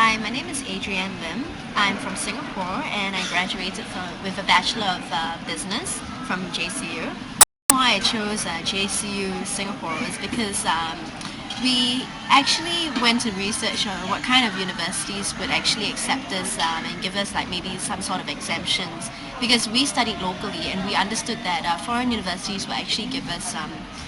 Hi, my name is Adrienne Lim. I'm from Singapore and I graduated with a Bachelor of Business from JCU. Why I chose JCU Singapore was because we actually went to research on what kind of universities would actually accept us and give us like maybe some sort of exemptions, because we studied locally and we understood that foreign universities will actually give us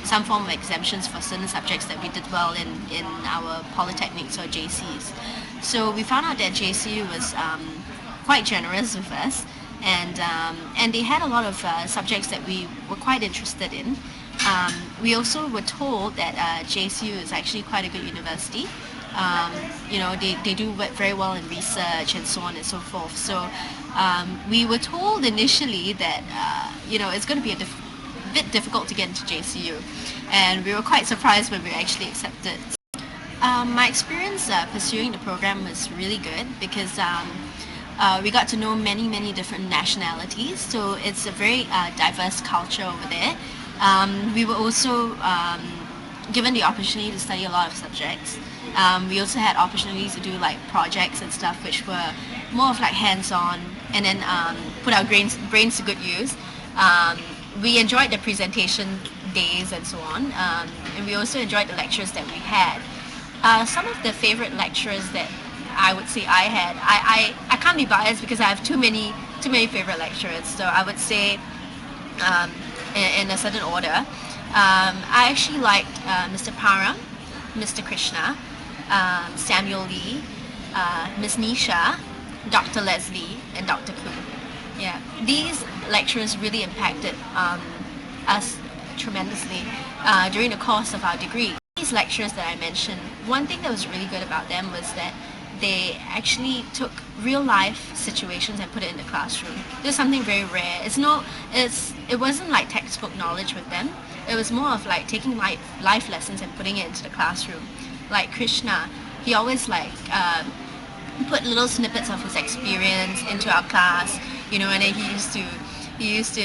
some form of exemptions for certain subjects that we did well in our polytechnics or JCs. So we found out that JCU was quite generous with us, and they had a lot of subjects that we were quite interested in. We also were told that JCU is actually quite a good university. They do very well in research and so on and so forth. So we were told initially that it's going to be a bit difficult to get into JCU, and we were quite surprised when we actually accepted. My experience pursuing the program was really good because we got to know many different nationalities, so it's a very diverse culture over there. We were also given the opportunity to study a lot of subjects. We also had opportunities to do like projects and stuff which were more of like hands-on, and then put our brains to good use. We enjoyed the presentation days and so on, and we also enjoyed the lectures that we had. Some of the favorite lecturers that I would say I had, I can't be biased because I have too many favorite lecturers. So I would say in a certain order, I actually liked Mr. Parang, Mr. Krishna, Samuel Lee, Miss Nisha, Dr. Leslie, and Dr. Koo. Yeah, these lecturers really impacted us tremendously during the course of our degree. These lecturers that I mentioned, one thing that was really good about them was that they actually took real life situations and put it in the classroom. There's something very rare. It wasn't like textbook knowledge with them. It was more of like taking life lessons and putting it into the classroom. Like Krishna, he always put little snippets of his experience into our class, and then he used to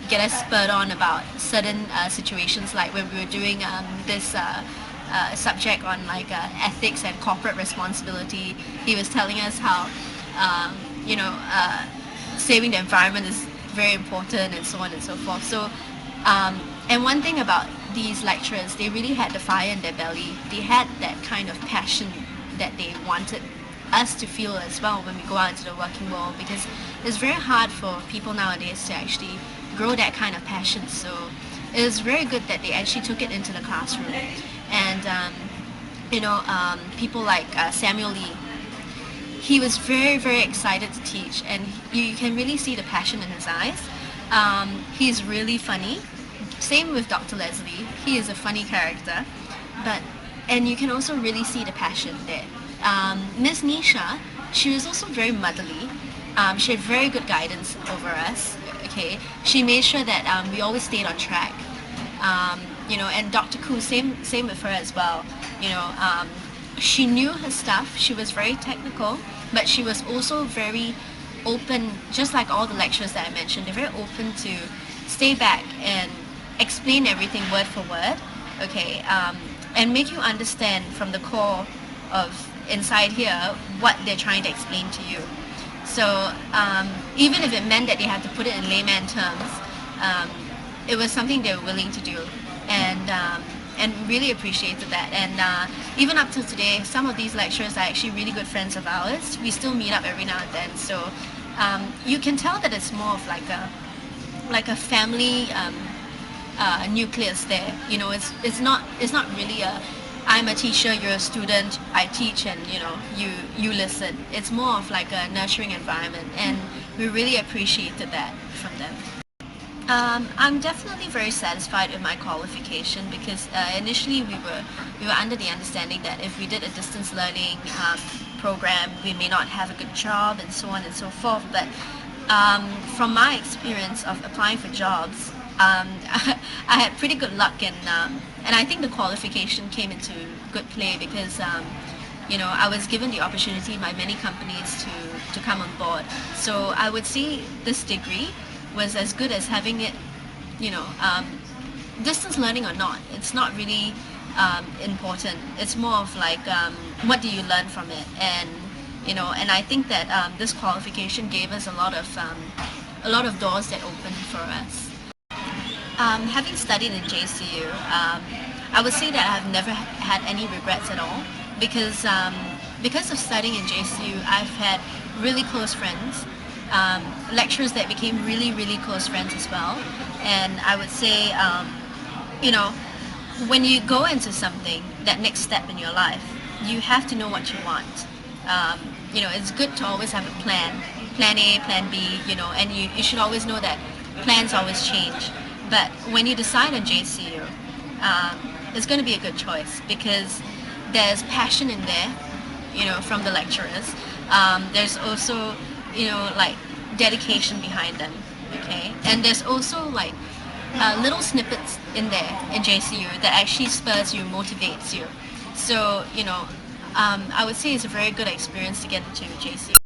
get us spurred on about certain situations, like when we were doing this subject on ethics and corporate responsibility. He was telling us how saving the environment is very important and so on and so forth. So and one thing about these lecturers, they really had the fire in their belly. They had that kind of passion that they wanted us to feel as well when we go out into the working world, because it's very hard for people nowadays to actually grow that kind of passion. So it was very good that they actually took it into the classroom. And people like Samuel Lee, he was very excited to teach, and you can really see the passion in his eyes. He's really funny. Same with Dr. Leslie, he is a funny character, and you can also really see the passion there. Miss Nisha, she was also very motherly. She had very good guidance over us. Okay, she made sure that we always stayed on track. And Dr. Koo, same with her as well. She knew her stuff. She was very technical, but she was also very open. Just like all the lecturers that I mentioned, they're very open to stay back and explain everything word for word. Okay, and make you understand from the core of inside here what they're trying to explain to you. So even if it meant that they had to put it in layman terms, it was something they were willing to do, and really appreciated that. And even up to today, some of these lecturers are actually really good friends of ours. We still meet up every now and then. So you can tell that it's more of like a family nucleus there. It's not really I'm a teacher, you're a student, I teach, and you listen. It's more of like a nurturing environment, and we really appreciated that from them. I'm definitely very satisfied with my qualification, because initially we were under the understanding that if we did a distance learning program, we may not have a good job and so on and so forth. But from my experience of applying for jobs, I had pretty good luck, and I think the qualification came into good play because I was given the opportunity by many companies to come on board. So I would say this degree was as good as having it, distance learning or not. It's not really important. It's more of like what do you learn from it, and And I think that this qualification gave us a lot of doors that opened for us. Having studied in JCU, I would say that I've never had any regrets at all because of studying in JCU, I've had really close friends, lecturers that became really, really close friends as well. And I would say, you know, when you go into something, that next step in your life, you have to know what you want. It's good to always have a plan A, plan B, and you should always know that plans always change. But when you decide on JCU, it's going to be a good choice because there's passion in there, from the lecturers. There's also, like dedication behind them, okay? And there's also like little snippets in there in JCU that actually spurs you, motivates you. So, I would say it's a very good experience to get into JCU.